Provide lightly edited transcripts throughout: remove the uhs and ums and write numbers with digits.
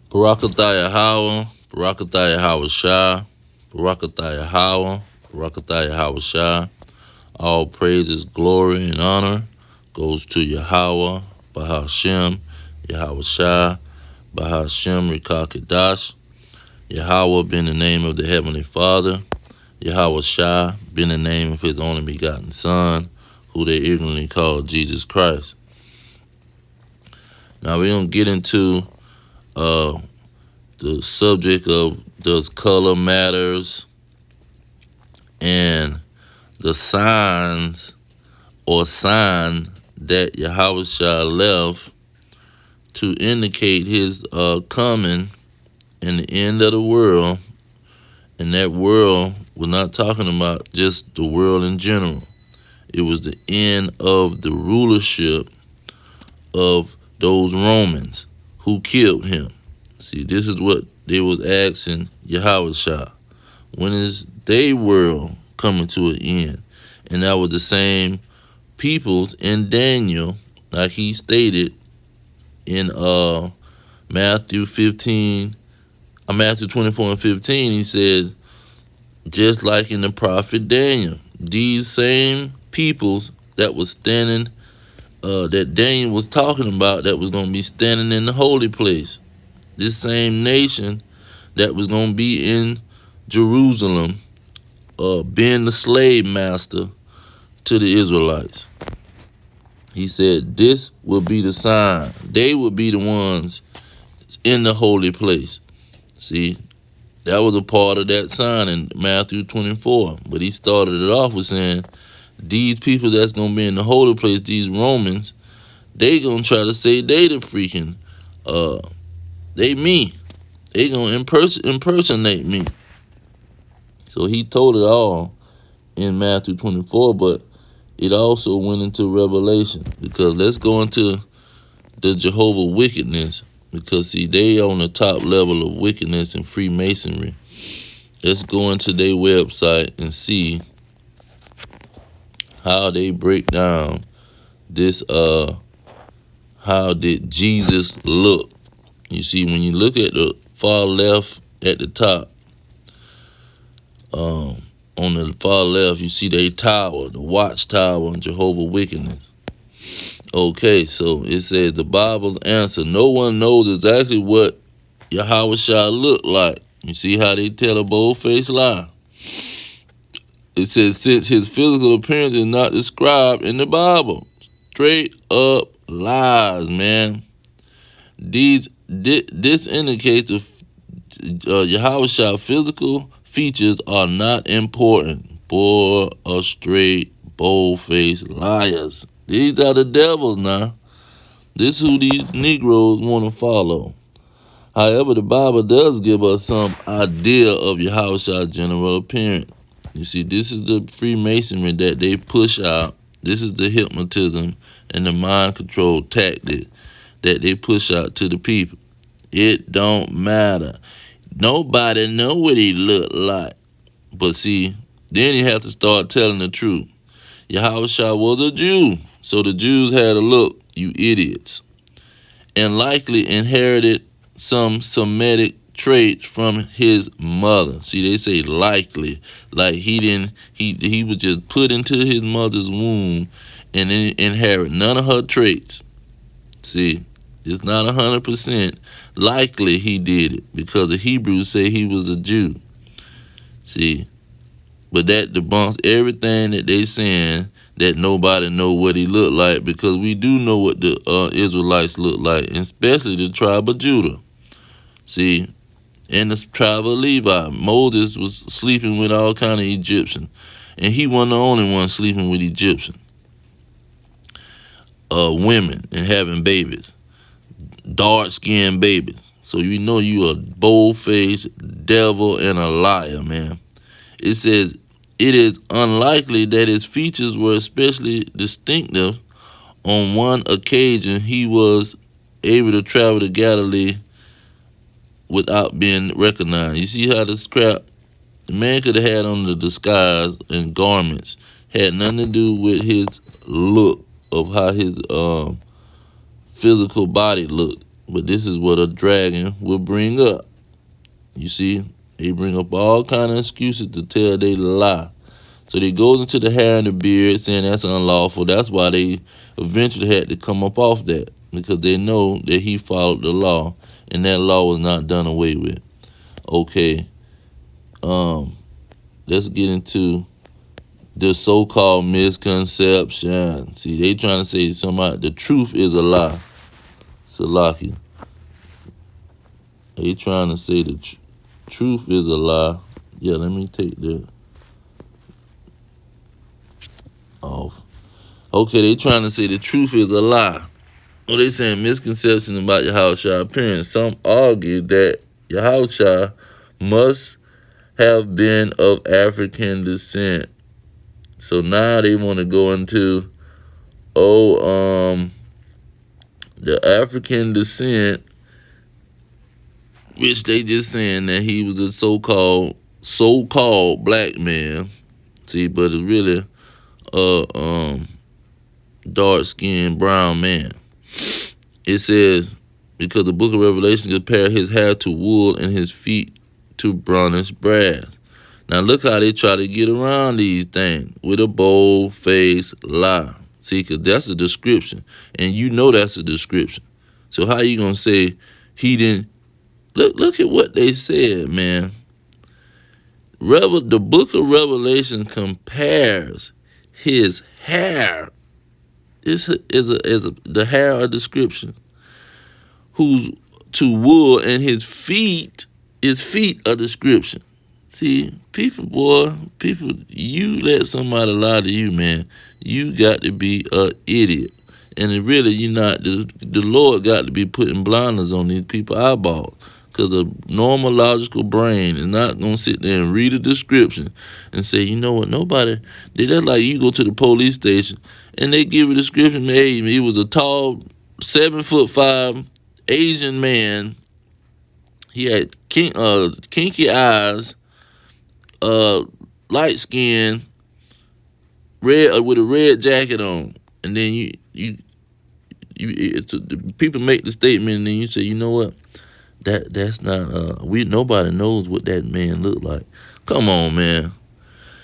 Barakathaya Hawa, Barakathaya Hawa Shah, Barakathaya Hawa, Barakathaya Hawa Shah. All praises, glory, and honor goes to Yahweh, Bahashem, Yahweh Shah, Bahashem Rikakadash. Yahweh being the name of the Heavenly Father, Yahweh Shah being the name of His only begotten Son, who they ignorantly call Jesus Christ. Now we're going to get into the subject of does color matters and the signs or sign that Yahweh Shah left to indicate His coming and the end of the world. And that world, we're not talking about just the world in general. It was the end of the rulership of those Romans who killed Him. See, this is what they was asking Yahweh Shah. When is their world coming to an end? And that was the same peoples in Daniel, like he stated in Matthew 24 and 15. He said, just like in the prophet Daniel, these same peoples that was standing, that Daniel was talking about, that was going to be standing in the holy place. This same nation that was going to be in Jerusalem, being the slave master to the Israelites. He said, this will be the sign. They will be the ones in the holy place. See, that was a part of that sign in Matthew 24. But he started it off with saying, these people that's going to be in the holy place, these Romans, they going to try to say they the freaking, they me. They going to impersonate me. So he told it all in Matthew 24, but it also went into Revelation. Because let's go into the Jehovah wickedness. Because see, they on the top level of wickedness and Freemasonry. Let's go into their website and see how they break down this, how did Jesus look. You see, when you look at the far left at the top, on the far left, you see their tower, the watchtower on Jehovah wickedness. Okay, so it says the Bible's answer. No one knows exactly what Yahweh shall look like. You see how they tell a bold-faced lie. It says, since his physical appearance is not described in the Bible. Straight up lies, man. This indicates the Yahweh Shah's physical features are not important. Boy, a straight, bold-faced liars. These are the devils now. This is who these Negroes want to follow. However, the Bible does give us some idea of Yahweh Shah's general appearance. You see, this is the Freemasonry that they push out. This is the hypnotism and the mind control tactic that they push out to the people. It don't matter. Nobody know what he look like. But see, then you have to start telling the truth. Yahweh Shah was a Jew, so the Jews had a look, you idiots, and likely inherited some Semitic traits from his mother. See, they say likely, like he was just put into his mother's womb and then inherit none of her traits. See, it's not 100% likely he did it, because the Hebrews say he was a Jew. See, but that debunks everything that they saying that nobody know what he looked like, because we do know what the Israelites look like, especially the tribe of Judah. See, and the tribe of Levi. Moses was sleeping with all kind of Egyptians, and he wasn't the only one sleeping with Egyptian women and having babies, dark-skinned babies. So you know you a bold-faced devil and a liar, man. It says, it is unlikely that his features were especially distinctive. On one occasion, he was able to travel to Galilee without being recognized. You see how this crap, the man could have had on the disguise and garments, had nothing to do with his look of how his physical body looked. But this is what a dragon will bring up. You see, they bring up all kind of excuses to tell they lie. So they goes into the hair and the beard, saying that's unlawful. That's why they eventually had to come up off that, because they know that he followed the law, and that law was not done away with. Okay, let's get into the so-called misconception. See, they trying to say the truth is a lie. Salaki. They trying to say the truth is a lie. Yeah, let me take that off. Okay, they trying to say the truth is a lie. Well, they saying misconceptions about Yahushua's appearance. Some argue that Yahushua must have been of African descent. So now they want to go into, the African descent, which they just saying that he was a so-called black man. See, but it's really dark-skinned brown man. It says, because the book of Revelation compared his hair to wool and his feet to burnished brass. Now look how they try to get around these things with a bold-faced lie. See, because that's a description, and you know that's a description. So how you going to say he didn't? Look at what they said, man. The book of Revelation compares his hair. This is the hair a description. Who's to wool, and his feet a description. See, people, you let somebody lie to you, man, you got to be an idiot. And it really, you're not, the Lord got to be putting blinders on these people's eyeballs. Because a normal logical brain is not going to sit there and read a description and say, you know what, nobody, that's like you go to the police station and they give a description, hey, he was a tall, 7'5" Asian man. He had kinky eyes, light skin, red with a red jacket on, and then the people make the statement, and then you say, you know what, that's not nobody knows what that man looked like. Come on, man.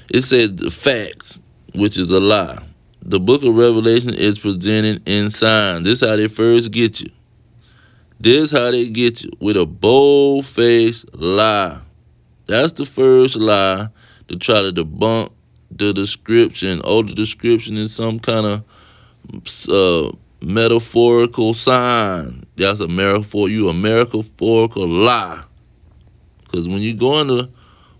It says the facts, which is a lie. The book of Revelation is presented in signs. This is how they first get you. This is how they get you, with a bold-faced lie. That's the first lie, to try to debunk the description. Oh, the description is some kind of metaphorical sign. That's a metaphorical lie. Because when you go into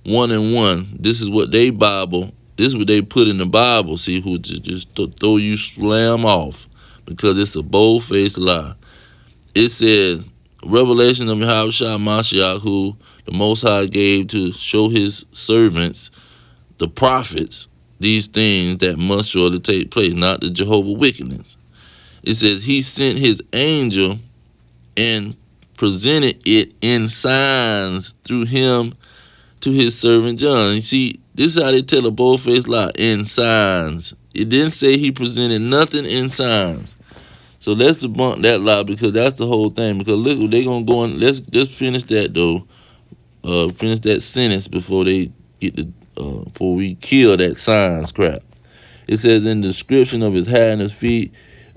1 and 1, this is what they put in the Bible. See, who just throw you slam off, because it's a bold-faced lie. It says, revelation of Yahushua Mashiach, who the Most High gave to show his servants, the prophets, these things that must surely take place, not the Jehovah wickedness. It says he sent his angel and presented it in signs through him to his servant John. You see, this is how they tell a bold-faced lie, in signs. It didn't say he presented nothing in signs. So let's debunk that lie, because that's the whole thing. Because look, they're going to go in. Let's just finish that, though. Finish that sentence before they get before we kill that signs crap. It says, in the description of his hair and his feet,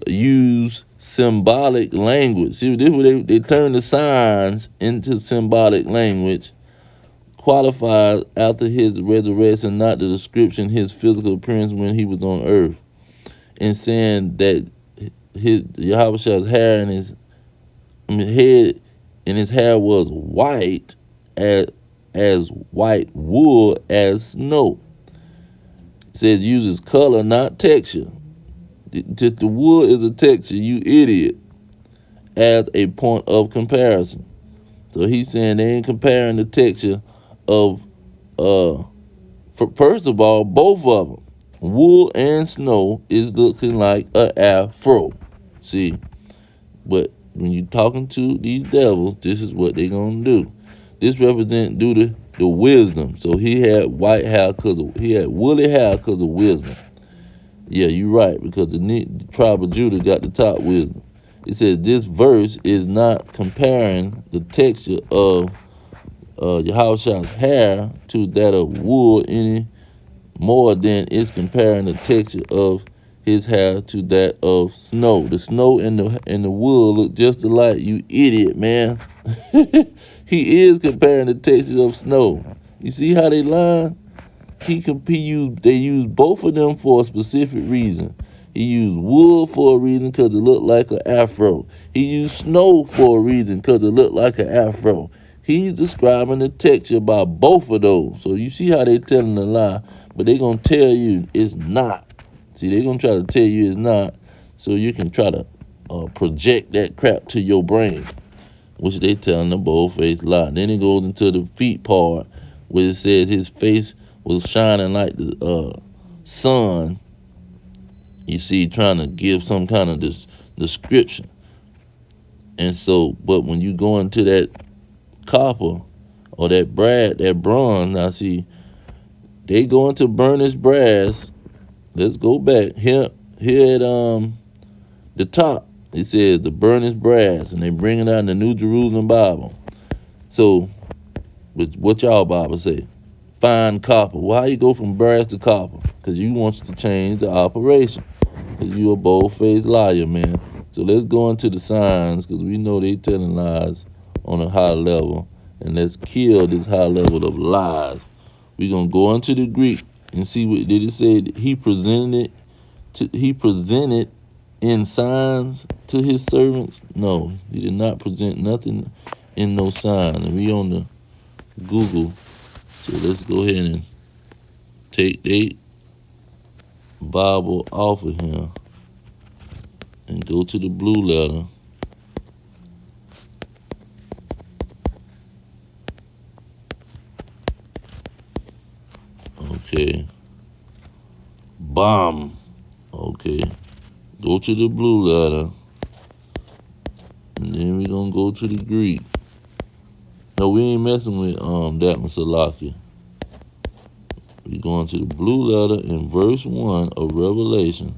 use symbolic language. See, this is they turn the signs into symbolic language, qualified after his resurrection, not the description his physical appearance when he was on earth, and saying that his Yahushua's hair and his head and his hair was white as white wool as snow. It says uses color, not texture. The wool is a texture, you idiot, as a point of comparison. So he's saying they ain't comparing the texture of first of all, both of them, wool and snow, is looking like an afro. See, but when you're talking to these devils, this is what they're going to do. This represents due to the wisdom. So he had white hair he had woolly hair because of wisdom. Yeah, you're right, because the tribe of Judah got the top wisdom. It says this verse is not comparing the texture of Yahushua's hair to that of wool any more than it's comparing the texture of his hair to that of snow. The snow and the wool look just alike. You idiot, man. He is comparing the texture of snow. You see how they line? They use both of them for a specific reason. He used wool for a reason because it looked like an afro. He used snow for a reason because it looked like an afro. He's describing the texture by both of those. So you see how they telling a lie, but they gonna tell you it's not. See, they gonna try to tell you it's not, so you can try to project that crap to your brain, which they telling a bold-faced lie. Then it goes into the feet part, where it says his face was shining like the sun. You see, trying to give some kind of description. And so, but when you go into that copper or that bronze, now see, they go into burnished brass. Let's go back here at the top. It says the burnished brass, and they bring it out in the New Jerusalem Bible. So, what y'all Bible say? Fine copper. Well, how you go from brass to copper? Because you want to change the operation. Because you a bold-faced liar, man. So let's go into the signs, because we know they telling lies on a high level. And let's kill this high level of lies. We're going to go into the Greek and see what did it say. He presented in signs to his servants. No, he did not present nothing in no sign. And we on the Google. So let's go ahead and take the Bible off of here and go to the blue letter. Okay. Bomb. Okay. Go to the blue letter. And then we're going to go to the Greek. No, we ain't messing with that one, Salakia. We're going to the blue letter in verse 1 of Revelation.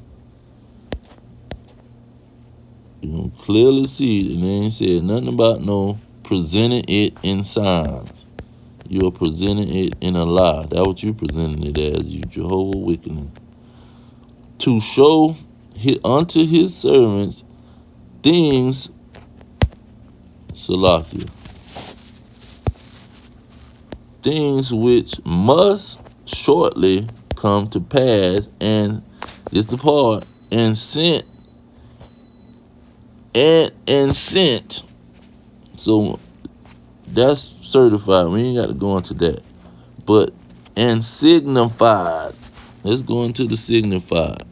You can clearly see it, and they ain't said nothing about no presenting it in signs. You are presenting it in a lie. That's what you presenting it as, you Jehovah wickedness. To show unto his servants things, Salakia, things which must shortly come to pass, and this the part, and sent. So that's certified. We ain't got to go into that. But and signified. Let's go into the signified.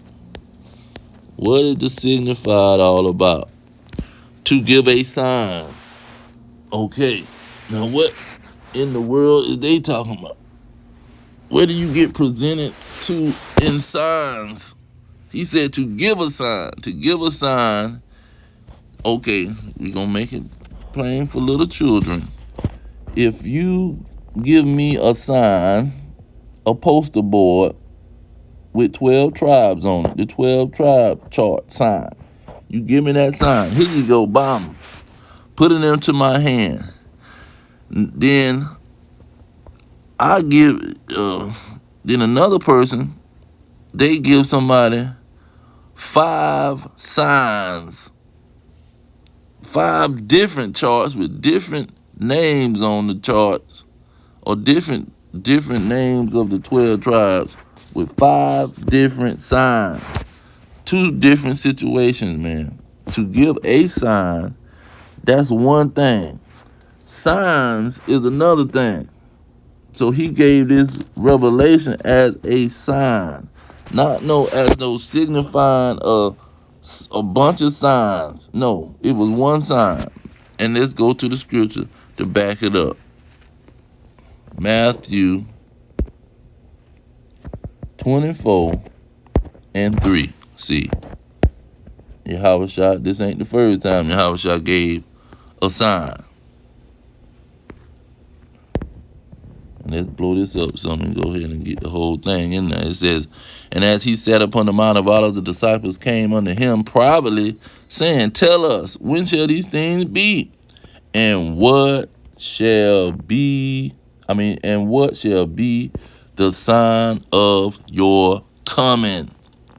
What is the signified all about? To give a sign. Okay. Now what in the world is they talking about? Where do you get presented to in signs? He said to give a sign. To give a sign. Okay, we're going to make it plain for little children. If you give me a sign, a poster board with 12 tribes on it, the 12 tribe chart sign, you give me that sign. Here you go, bomb. Put it into my hand. Then I give, then another person, they give somebody 5 signs. 5 different charts with different names on the charts, or different names of the 12 tribes with 5 different signs. 2 different situations, man. To give a sign, that's one thing. Signs is another thing. So he gave this revelation as a sign, not as no signifying a bunch of signs. No, it was one sign. And let's go to the scripture to back it up. Matthew 24:3. See, Yahushua, this ain't the first time Yahushua gave a sign. And let's blow this up some and go ahead and get the whole thing in there. It says, and as he sat upon the Mount of Olives, the disciples came unto him privately, saying, tell us, when shall these things be? And what shall be, and what shall be the sign of your coming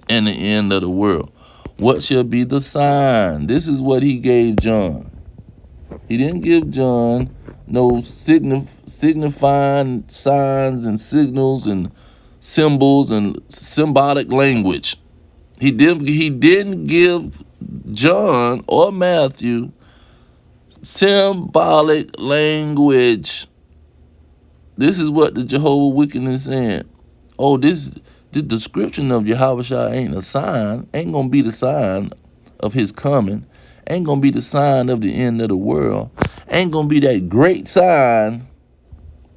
and the end of the world? What shall be the sign? This is what he gave John. He didn't give John no signifying signs and signals and symbols and symbolic language. He didn't give John or Matthew symbolic language. This is what the Jehovah wickedness saying. Oh, this description of Jehovah ain't a sign, ain't gonna be the sign of his coming, ain't gonna be the sign of the end of the world, ain't gonna be that great sign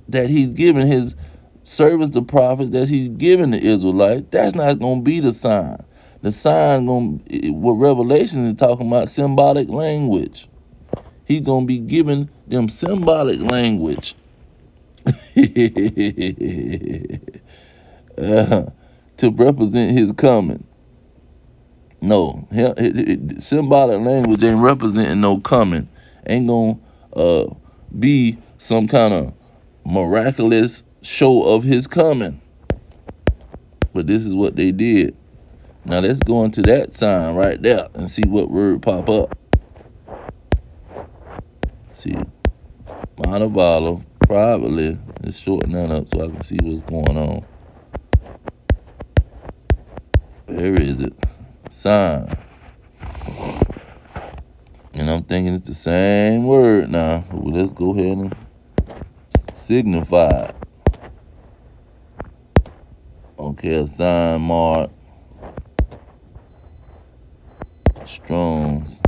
that he's given his servants, the prophets, that he's given the Israelites. That's not gonna be the sign. The sign what Revelation is talking about, symbolic language. He's gonna be giving them symbolic language. To represent his coming. No, symbolic language ain't representing no coming. Ain't gonna be some kind of miraculous show of his coming. But this is what they did. Now let's go into that sign right there and see what word pop up. See, Mount of Olives, privately. Let's shorten that up so I can see what's going on. Where is it? Sign. And I'm thinking it's the same word now. Well, let's go ahead and signify. Okay, a sign, mark, Strong's.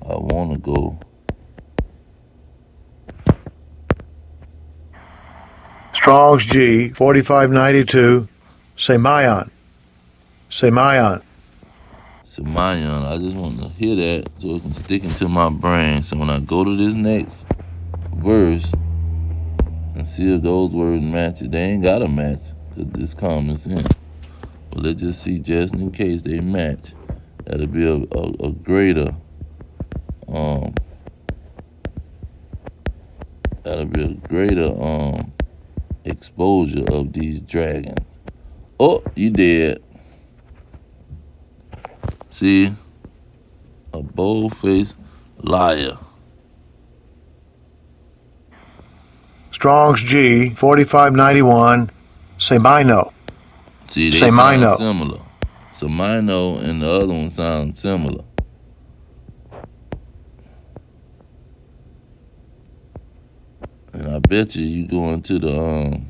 I want to go. Strong's G 4592. Semayon. Semayon. Semayon. I just want to hear that so it can stick into my brain. So when I go to this next verse and see if those words match it, they ain't got to match because this common sense. But let's just see just in case they match. That'll be a greater exposure of these dragons. Oh, you did. See, a bold-faced liar. Strong's G 4591. Semino. See, they sound similar. Semino and the other one sound similar. And I bet you go into the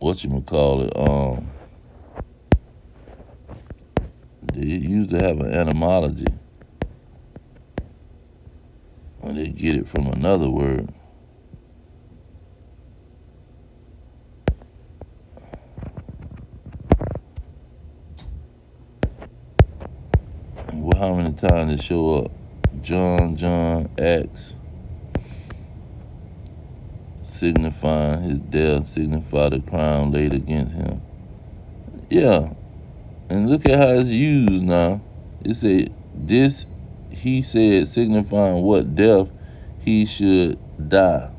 whatchamacallit, they used to have an etymology. Or they get it from another word. Well, how many times it show up? John, Acts, signifying his death, signify the crime laid against him. Yeah, and look at how it's used now. It said, this, he said, signifying what death he should die.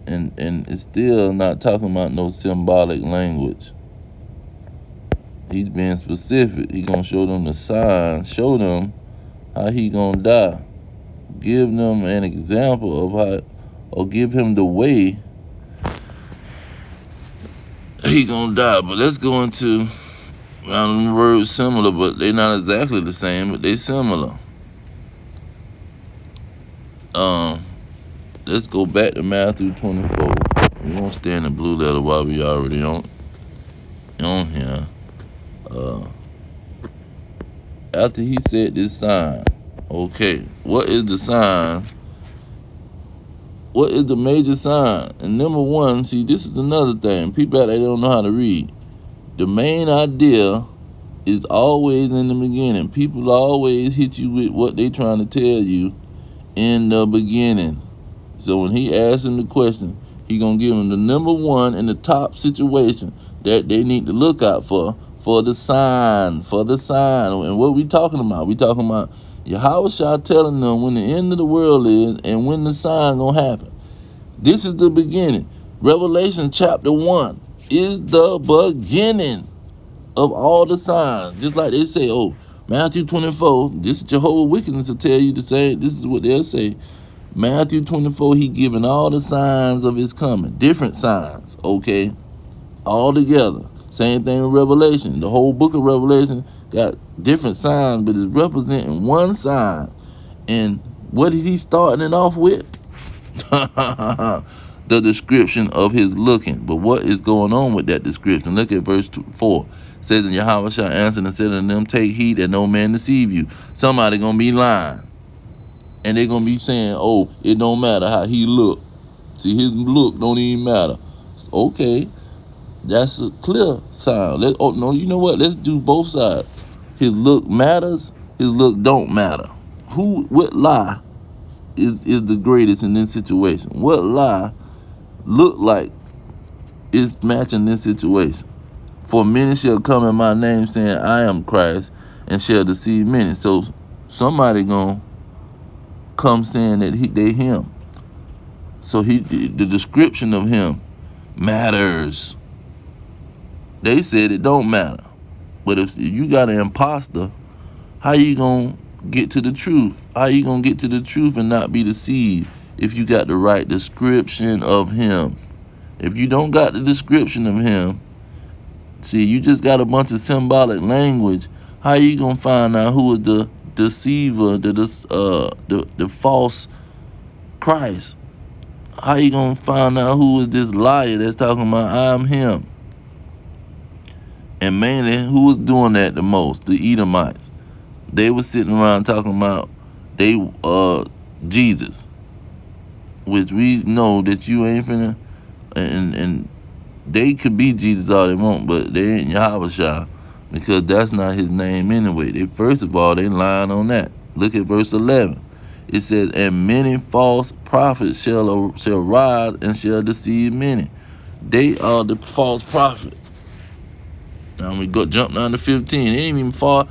And it's still not talking about no symbolic language. He's being specific. He gonna show them the sign, show them how he gonna die. Give them an example of how, or give him the way he gonna die. But let's go into random words similar, but they're not exactly the same, but they similar. Let's go back to Matthew 24. We won't stay in the blue letter while we already on here. After he said this sign, okay, what is the sign What is the major sign? And number one, see, this is another thing. People out there don't know how to read. The main idea is always in the beginning. People always hit you with what they trying to tell you in the beginning. So when he asks him the question, he gonna give him the number one in the top situation that they need to look out for the sign, And what we talking about? We talking about Yahweh telling them when the end of the world is and when the sign gonna happen. This is the beginning. Revelation chapter 1 is the beginning of all the signs. Just like they say, oh, Matthew 24, this is Jehovah wickedness to tell you to say, this is what they'll say. Matthew 24, he giving all the signs of his coming. Different signs, okay? All together. Same thing with Revelation. The whole book of Revelation got different signs, but it's representing one sign. And what is he starting it off with? The description of his looking. But what is going on with that description? Look at verse 4. It says, and Yahweh shall answer and said unto them, take heed that no man deceive you. Somebody gonna be lying. And they're gonna be saying, oh, it don't matter how he look. See, his look don't even matter. Okay, that's a clear sign. Oh no, you know what? Let's do both sides. His look matters, his look don't matter. What lie is the greatest in this situation? What lie look like is matching this situation? For many shall come in my name saying, I am Christ, and shall deceive many. So somebody gonna come saying that they him. So the description of him matters. They said it don't matter. But if you got an imposter, how you gonna get to the truth? How you gonna get to the truth and not be deceived if you got the right description of him? If you don't got the description of him, see, you just got a bunch of symbolic language. How you gonna find out who is the deceiver, the false Christ? How you gonna find out who is this liar that's talking about I'm him? And mainly, who was doing that the most? The Edomites. They were sitting around talking about Jesus, which we know that you ain't finna, and they could be Jesus all they want, but they ain't Yahweh, because that's not his name anyway. First of all, they lying on that. Look at verse 11. It says, and many false prophets shall rise and shall deceive many. They are the false prophet. Now we jump down to 15. It ain't even far.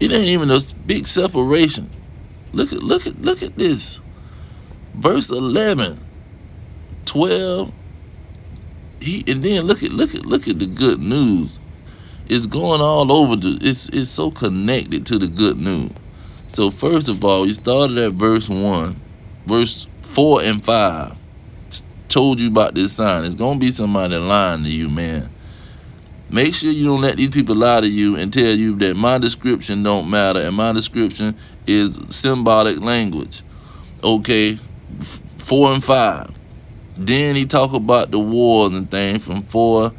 It ain't even a big separation. Look at this. Verse 11, 12. And then look at the good news. It's going all over. It's so connected to the good news. So first of all, we started at verse 1, verse 4 and 5. Told you about this sign. It's gonna be somebody lying to you, man. Make sure you don't let these people lie to you and tell you that my description don't matter and my description is symbolic language. Okay, 4 and 5. Then he talk about the wars and things from 4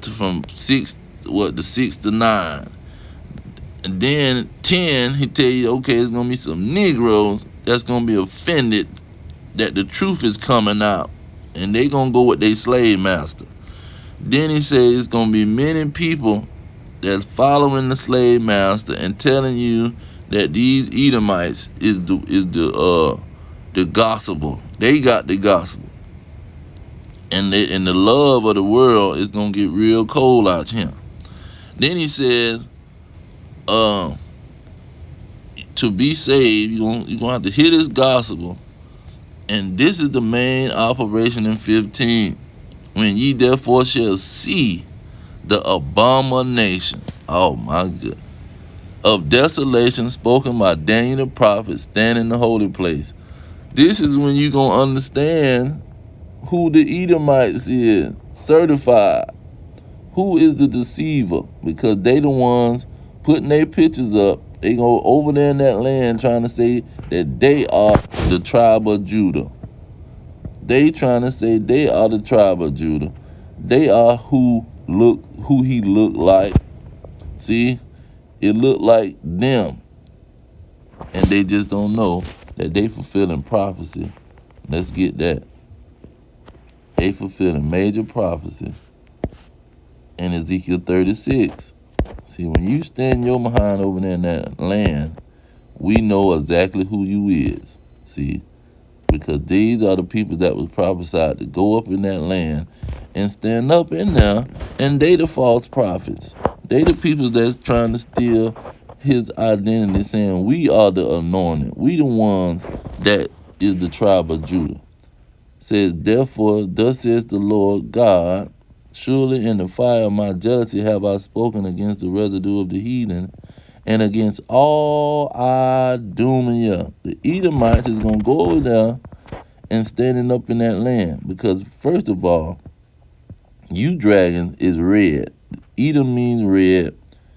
from 6 to 6 to 9. And then 10, he tell you, okay, it's gonna be some Negroes that's gonna be offended that the truth is coming out, and they gonna go with their slave master. Then he says it's gonna be many people that's following the slave master and telling you that these Edomites is the gospel. They got the gospel, and the love of the world is gonna get real cold out him. Then he says, to be saved, you're gonna have to hear this gospel, and this is the main operation in 15. When ye therefore shall see the abomination, oh my God, of desolation spoken by Daniel the prophet stand in the holy place. This is when you gonna understand who the Edomites is, certified. Who is the deceiver? Because they the ones putting their pictures up. They go over there in that land trying to say that they are the tribe of Judah. They trying to say they are the tribe of Judah. They are who he looked like. See, it looked like them, and they just don't know that they fulfilling prophecy. Let's get that. They fulfilling major prophecy in Ezekiel 36. See, when you stand your behind over there in that land, we know exactly who you is. See, because these are the people that was prophesied to go up in that land and stand up in there, and they the false prophets. They the people that's trying to steal his identity, saying we are the anointed. We the ones that is the tribe of Judah. Says, therefore, thus says the Lord God, surely in the fire of my jealousy have I spoken against the residue of the heathen and against all Idumea. The Edomites is going to go over there and standing up in that land. Because, first of all, you dragon is red. Edom means red.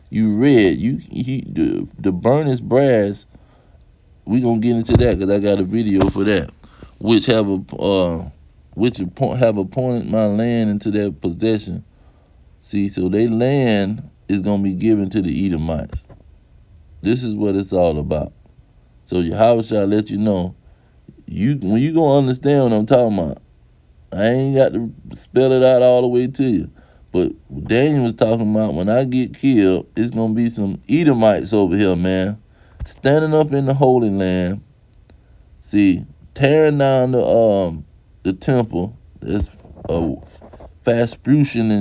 You red. The burnished brass, we going to get into that because I got a video for that. Which have appointed my land into their possession. See, so their land is going to be given to the Edomites. This is what it's all about. So Jehovah shall let you know, when you going to understand what I'm talking about. I ain't got to spell it out all the way to you. But Daniel was talking about when I get killed, it's going to be some Edomites over here, man. Standing up in the Holy Land. See, tearing down the temple. There's Vespucian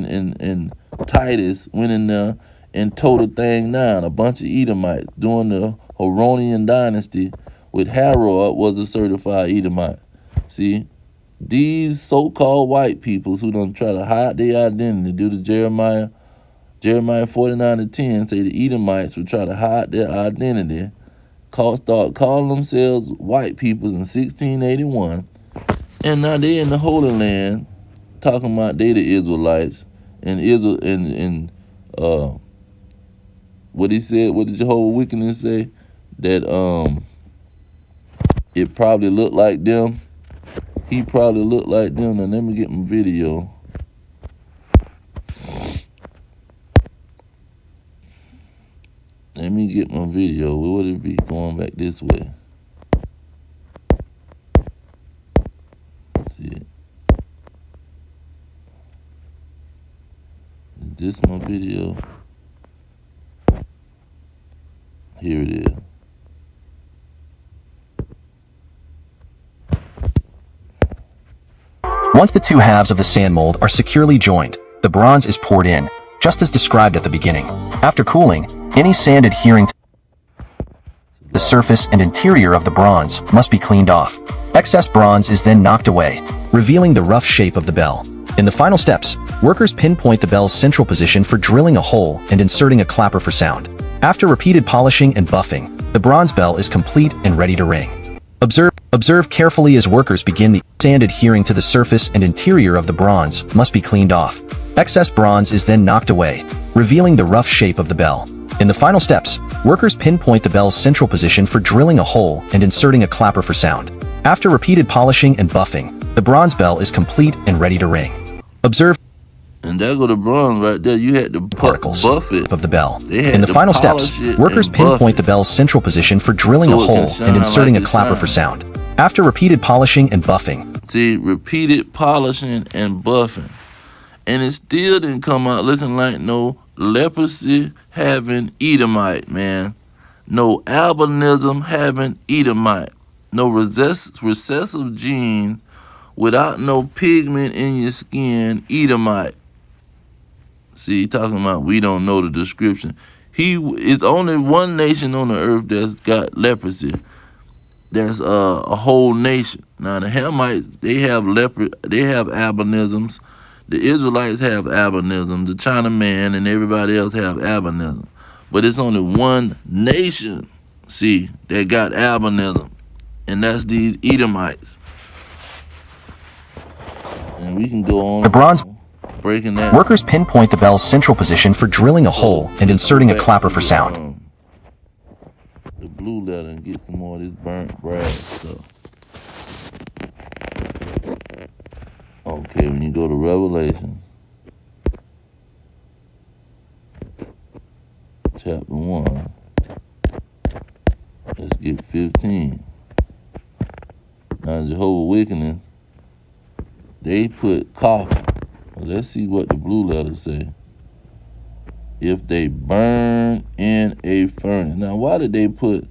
and Titus went in there and tore the thing down. A bunch of Edomites during the Horonian dynasty, with Herod was a certified Edomite. See, these so-called white peoples who don't try to hide their identity due to Jeremiah 49:10 say the Edomites would try to hide their identity, start calling themselves white peoples in 1681, and now they in the Holy Land talking about they the Israelites and Israel and what he said, what did Jehovah wickedness say? That it probably looked like them. He probably looked like them. Now let me get my video. Let me get my video. Where would it be? Going back this way. See it? Is this my video? Here it is. Once the two halves of the sand mold are securely joined, the bronze is poured in, just as described at the beginning. After cooling, any sand adhering to the surface and interior of the bronze must be cleaned off. Excess bronze is then knocked away, revealing the rough shape of the bell. In the final steps, workers pinpoint the bell's central position for drilling a hole and inserting a clapper for sound. After repeated polishing and buffing, the bronze bell is complete and ready to ring. Observe carefully as workers begin. The sand adhering to the surface and interior of the bronze must be cleaned off. Excess bronze is then knocked away, revealing the rough shape of the bell. In the final steps, workers pinpoint the bell's central position for drilling a hole and inserting a clapper for sound. After repeated polishing and buffing, the bronze bell is complete and ready to ring. Observe. And there go the bronze right there. You had to Particles buff it of the bell. They In the had to final polish steps, it workers and buff pinpoint it the bell's central position for drilling so a it can hole shine and inserting like a it clapper for shines. sound. After repeated polishing and buffing, See, repeated polishing and buffing. And it still didn't come out looking like no leprosy having Edomite, man. No albinism having Edomite. No recessive gene without no pigment in your skin, Edomite. See, talking about we don't know the description. It's only one nation on the earth that's got leprosy. That's a whole nation. Now the Hamites, they have albinisms. The Israelites have albinism. The Chinaman and everybody else have albinism. But it's only one nation, see, that got albinism, and that's these Edomites. And we can go on the bronze breaking that. workers pinpoint the bell's central position for drilling a hole and inserting a clapper for sound. The blue letter and get some more of this burnt brass stuff. Okay, when you go to Revelation, chapter 1, let's get 15. Now Jehovah Wickedness, they put copper. Let's see what the blue letters say. If they burn in a furnace. Now, why did they put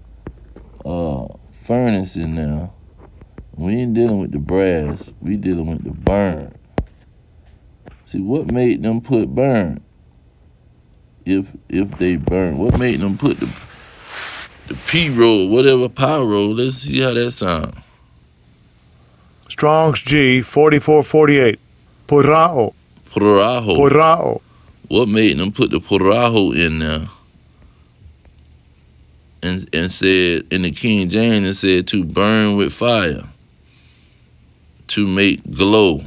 furnace in there? We ain't dealing with the brass. We dealing with the burn. See, what made them put burn? If they burn, what made them put the P roll, whatever power roll? Let's see how that sounds. Strong's G 4448. Porao. Porajo. Porao. What made them put the porajo in there? And said in the King James, it said to burn with fire, to make glow,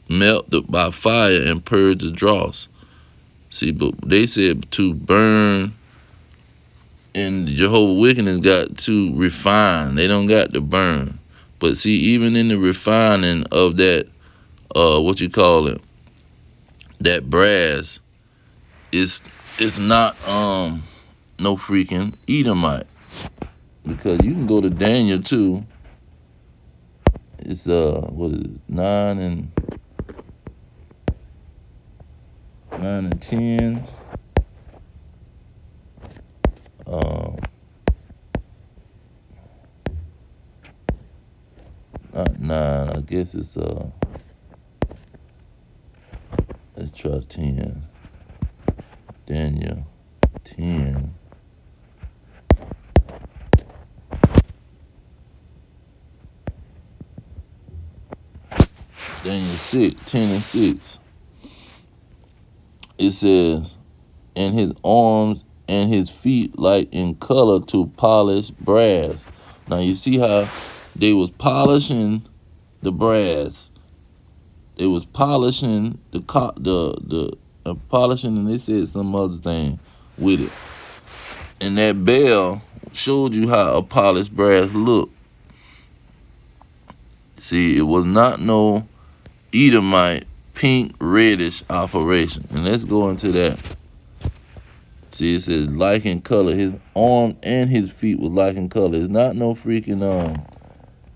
melt by fire and purge the dross. See, but they said to burn, and Jehovah Wickedness got to refine. They don't got to burn. But see, even in the refining of that, what you call it, that brass, it's not no freaking Edomite. Because you can go to Daniel 2. It's what is it, 9 and 10. Not 9. I guess it's let's try 10. Daniel 10. Daniel 6, 10 and 6. It says, and his arms and his feet like in color to polished brass. Now you see how they was polishing the brass. They was polishing the polishing, and they said some other thing with it. And that bell showed you how a polished brass looked. See, it was not no Edomite pink reddish operation. And let's go into that. See, it says like in color. His arm and his feet was like in color. It's not no freaking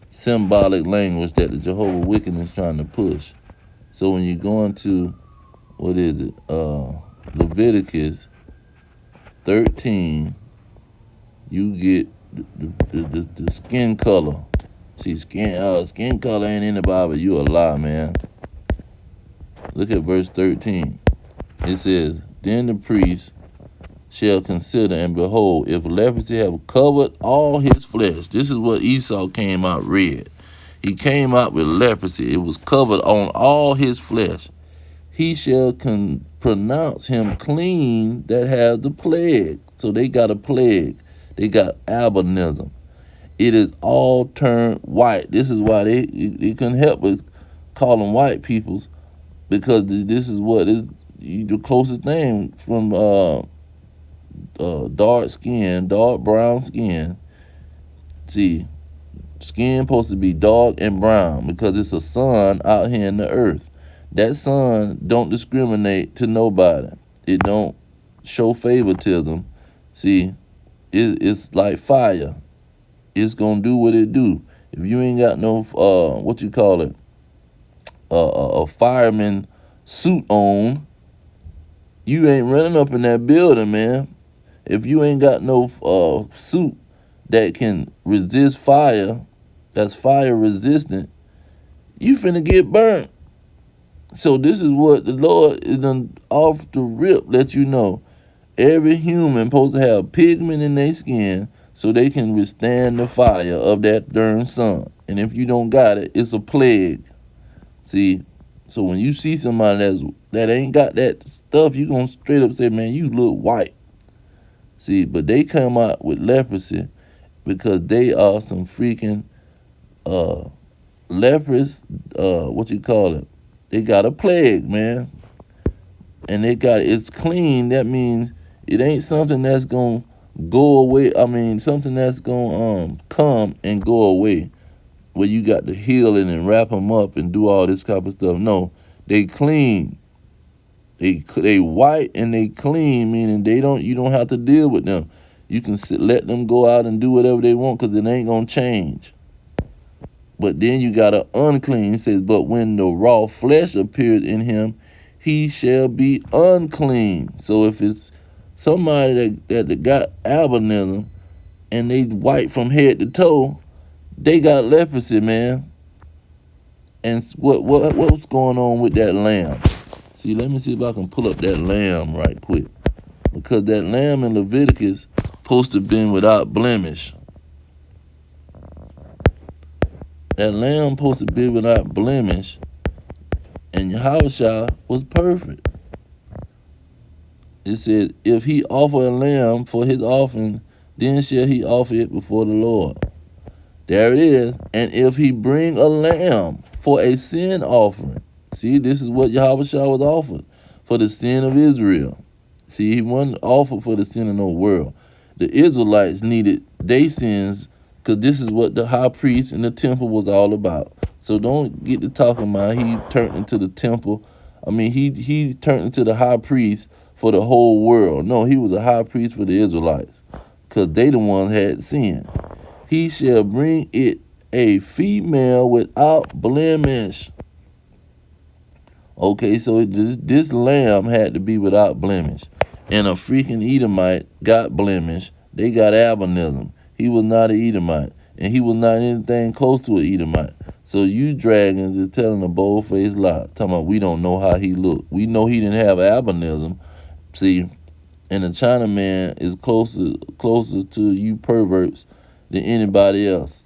symbolic language that the Jehovah Wickedness trying to push. So when you go into, what is it, Leviticus 13, you get the skin color. See, skin color ain't in the Bible. You a lie, man. Look at verse 13. It says, then the priest shall consider, and behold, if leprosy have covered all his flesh. This is what Esau came out red. He came out with leprosy. It was covered on all his flesh. He shall pronounce him clean that has the plague. So they got a plague. They got albinism. It is all turned white. This is why they couldn't help but call them white peoples, because this is what is the closest thing from dark skin, dark brown skin. See, skin supposed to be dark and brown because it's a sun out here in the earth. That sun don't discriminate to nobody. It don't show favoritism. See, it's like fire. It's gonna do what it do. If you ain't got no what you call it, a fireman suit on, you ain't running up in that building, man. If you ain't got no suit that can resist fire, that's fire resistant, you finna get burnt. So this is what the Lord is done off the rip, let you know. Every human supposed to have pigment in their skin so they can withstand the fire of that darn sun. And if you don't got it, it's a plague. See, so when you see somebody that ain't got that stuff, you gonna straight up say, man, you look white. See, but they come out with leprosy because they are some freaking leprous, what you call it? They got a plague, man. And it's clean. That means it ain't something that's gonna go away. I mean, something that's gonna come and go away, where you got to heal it and wrap them up and do all this type of stuff. No, they clean. They white and they clean, meaning you don't have to deal with them. You can let them go out and do whatever they want because it ain't going to change. But then you got an unclean. It says, but when the raw flesh appears in him, he shall be unclean. So if it's somebody that got albinism and they white from head to toe, they got leprosy, man. And what's going on with that lamb? See, let me see if I can pull up that lamb right quick. Because that lamb in Leviticus supposed to have been without blemish. That lamb supposed to be without blemish. And Yahushua was perfect. It says, if he offer a lamb for his offering, then shall he offer it before the Lord. There it is. And if he bring a lamb for a sin offering. See, this is what Yahushua was offered for the sin of Israel. See, he wasn't offered for the sin of no world. The Israelites needed their sins because this is what the high priest in the temple was all about. So don't get to talking about he turned into the temple. I mean, he turned into the high priest for the whole world. No, he was a high priest for the Israelites because they the ones had sin. He shall bring it a female without blemish. Okay, so this lamb had to be without blemish. And a freaking Edomite got blemish. They got albinism. He was not an Edomite. And he was not anything close to an Edomite. So you dragons is telling a bold-faced lie. Talking about we don't know how he looked. We know he didn't have albinism. See, and the Chinaman is closer to you perverts than anybody else.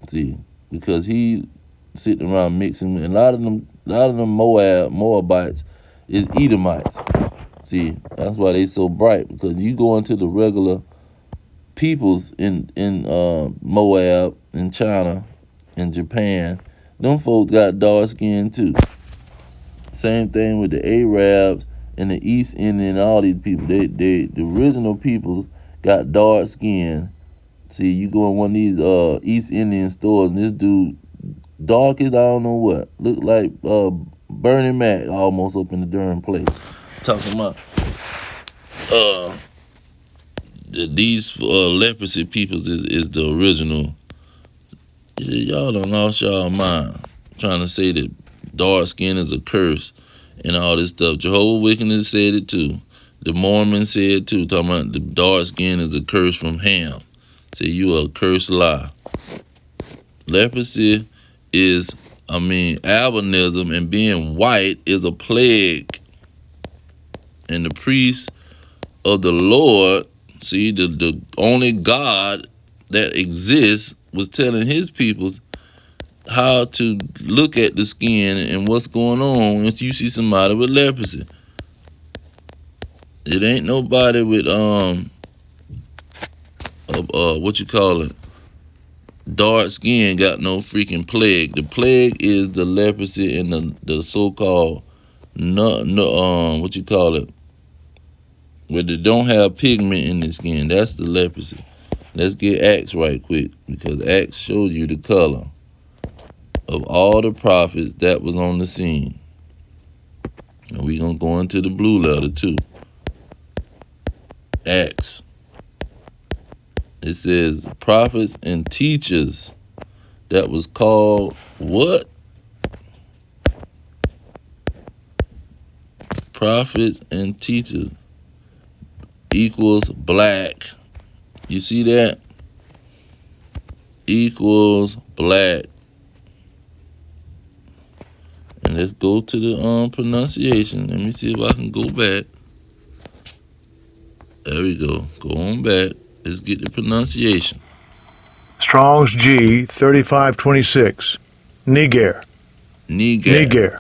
See, because he sitting around mixing, and a lot of them Moabites is Edomites. See, that's why they so bright, because you go into the regular peoples in Moab, in China, in Japan, them folks got dark skin too. Same thing with the Arabs and the East Indian and all these people. The original peoples got dark skin. See, you go in one of these East Indian stores, and this dude, dark as I don't know what, look like Bernie Mac almost up in the darn place. Talking about these leprosy peoples is the original. Y'all done lost y'all mind trying to say that dark skin is a curse and all this stuff. Jehovah Wickedness said it too. The Mormons said it too, talking about the dark skin is a curse from Ham. Say you a cursed lie. Leprosy is, albinism and being white is a plague. And the priest of the Lord, see, the only God that exists, was telling his people how to look at the skin and what's going on once you see somebody with leprosy. It ain't nobody with what you call it, dark skin got no freaking plague. The plague is the leprosy and the so-called what you call it, where they don't have pigment in the skin. That's the leprosy. Let's get Acts right quick, because Acts shows you the color of all the prophets that was on the scene. And we're going to go into the blue letter too. Acts. It says prophets and teachers that was called what? Prophets and teachers equals black. You see that? Equals black. And let's go to the pronunciation. Let me see if I can go back. There we go. Go on back. Let's get the pronunciation. Strong's G 3526. Niger. Niger.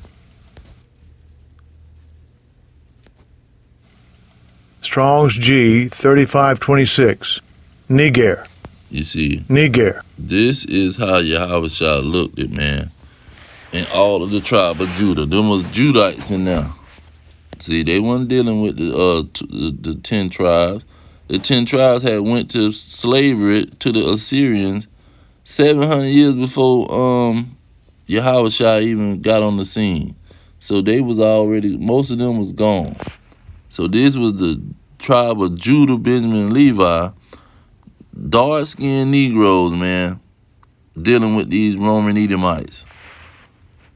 Strong's G 3526. Niger. You see, Niger. this is how Yahushua looked at, man. And all of the tribe of Judah. Them was Judites in there. See, they weren't dealing with the 10 tribes. The 10 tribes had went to slavery to the Assyrians 700 years before Yahushua even got on the scene. So they was already, most of them was gone. So this was the tribe of Judah, Benjamin, and Levi dark-skinned Negroes, man, dealing with these Roman Edomites,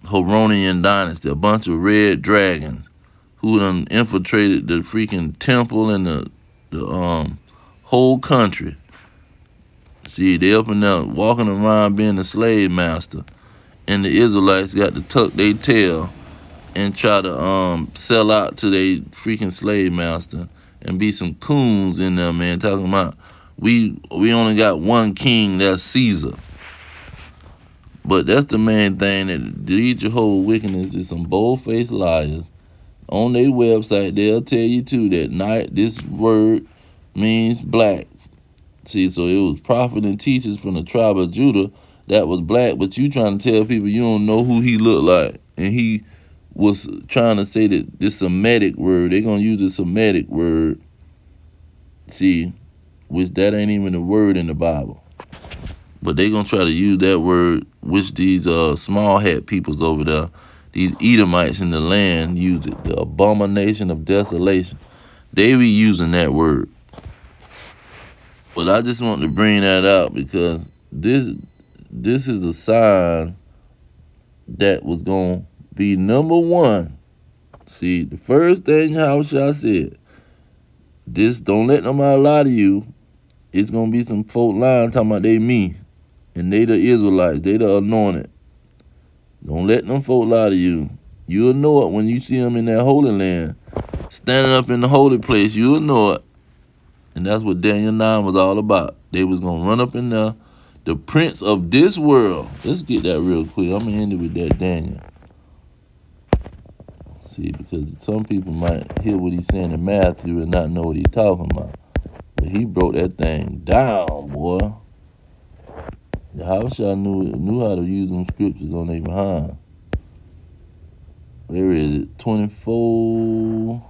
Horonian dynasty, a bunch of red dragons who done infiltrated the freaking temple and the whole country. See, they up and down, walking around being a slave master, and the Israelites got to tuck their tail and try to sell out to their freaking slave master and be some coons in there, man, talking about we only got one king, that's Caesar. But that's the main thing, that these Jehovah Wickedness is some bold-faced liars. On their website, they'll tell you too that this word means black. See, so it was prophet and teachers from the tribe of Judah that was black, but you trying to tell people you don't know who he looked like. And he was trying to say that this Semitic word, they're going to use the Semitic word, see, which that ain't even a word in the Bible. But they going to try to use that word, which these small hat peoples over there, these Edomites in the land, use it, the abomination of desolation. They be using that word. But I just want to bring that out because this is a sign that was going to be number one. See, the first thing Yahushua said, this, don't let nobody lie to you. It's going to be some folk lying talking about they me. And they the Israelites. They the anointed. Don't let them folk lie to you. You'll know it when you see them in that holy land. Standing up in the holy place, you'll know it. And that's what Daniel 9 was all about. They was going to run up in there. The prince of this world. Let's get that real quick. I'm going to end it with that Daniel. See, because some people might hear what he's saying in Matthew and not know what he's talking about. But he broke that thing down, boy. Yahushua knew how to use them scriptures on their behind. Where is it? 24,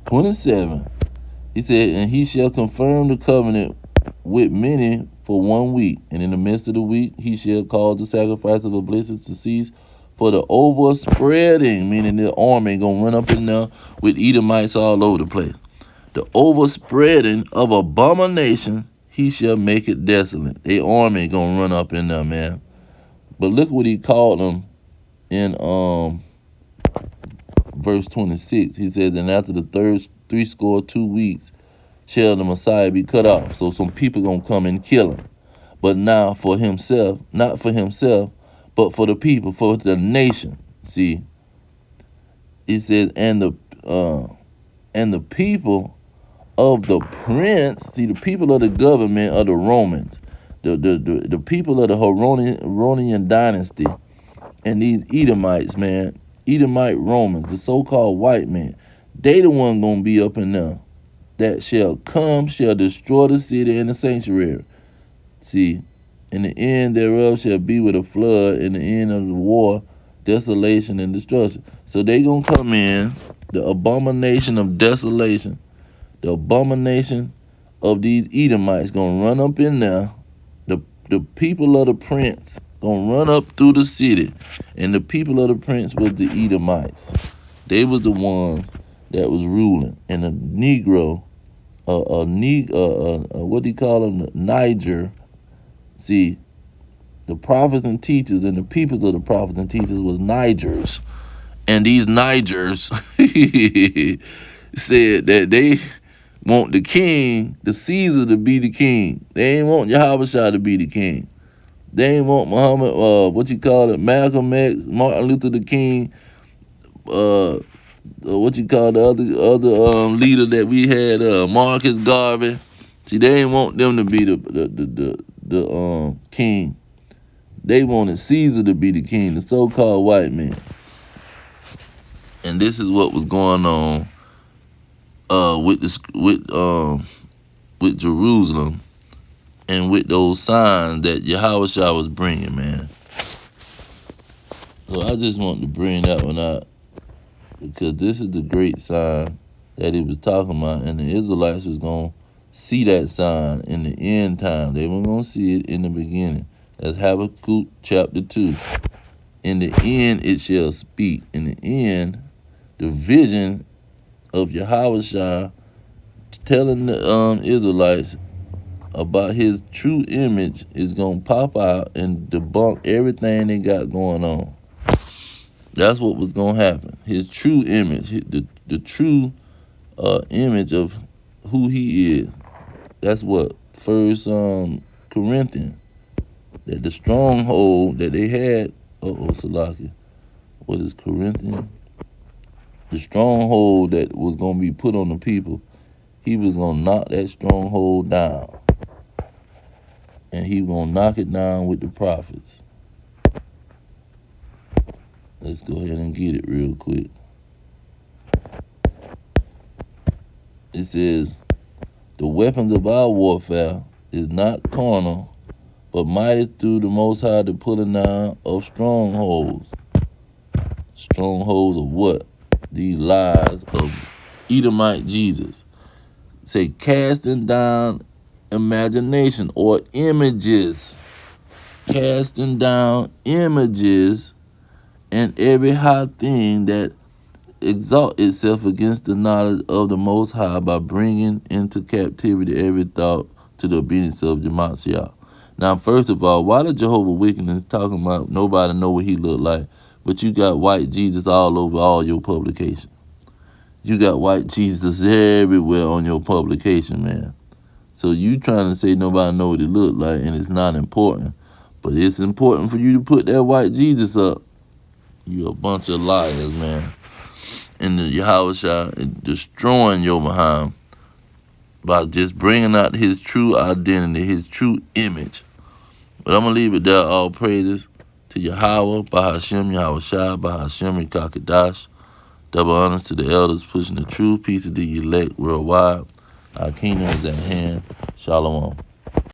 27. He said, and he shall confirm the covenant with many for 1 week. And in the midst of the week, he shall cause the sacrifice of obeisance to cease for the overspreading, meaning the army ain't going to run up in there with Edomites all over the place. The overspreading of abomination, he shall make it desolate. Their army ain't going to run up in there, man. But look what he called them in verse 26. He says, and after the 62 weeks shall the Messiah be cut off. So some people going to come and kill him. But now for himself, not for himself, but for the people, for the nation. See, he says, and the people of the prince, see, the people of the government of the Romans, the people of the Horonian dynasty, and these Edomites, man, Edomite Romans, the so-called white men, they the one gonna be up in there that shall destroy the city and the sanctuary. See, and the end thereof shall be with a flood, and the end of the war, desolation and destruction. So they gonna come in, the abomination of desolation, the abomination of these Edomites gonna run up in there. The people of the prince gonna run up through the city, and the people of the prince was the Edomites. They was the ones that was ruling, and a Negro, what do you call them? Niger. See, the prophets and teachers and the peoples of the prophets and teachers was Nigers, and these Nigers said that they want the king, the Caesar, to be the king. They ain't want Yahushua to be the king. They ain't want Muhammad, Malcolm X, Martin Luther the King, the other leader that we had, Marcus Garvey. See, they ain't want them to be the king. They wanted Caesar to be the king, the so-called white man. And this is what was going on with Jerusalem and with those signs that Yahushua was bringing, man. So I just want to bring that one out because this is the great sign that he was talking about, and the Israelites was going to see that sign in the end time. They weren't going to see it in the beginning. That's Habakkuk chapter 2. In the end it shall speak. In the end, the vision of Yahushua telling the Israelites about his true image is going to pop out and debunk everything they got going on. That's what was going to happen. His true image, the true image of who he is. That's what First Corinthians, that the stronghold that they had. Salaki. What is Corinthians? The stronghold that was going to be put on the people. He was going to knock that stronghold down. And he was going to knock it down with the prophets. Let's go ahead and get it real quick. It says, the weapons of our warfare is not carnal, but mighty through the Most High to pulling down of strongholds. Strongholds of what? These lies of Edomite Jesus. Say, casting down imagination or images. Casting down images and every high thing that exalt itself against the knowledge of the Most High, by bringing into captivity every thought to the obedience of Mashiach. Now, first of all, why the Jehovah Wickedness talking about nobody know what he look like, but you got white Jesus all over all your publications? You got white Jesus everywhere on your publication, man. So you trying to say nobody know what he look like, and it's not important. But it's important for you to put that white Jesus up. You a bunch of liars, man. And the Yahweh destroying your behind by just bringing out his true identity, his true image. But I'm going to leave it there. All praises to Yahweh, Bahashem, Yahweh Shai, Bahashem, Kakadash. Double honors to the elders pushing the truth. Peace to the elect worldwide. Our kingdom is at hand. Shalom.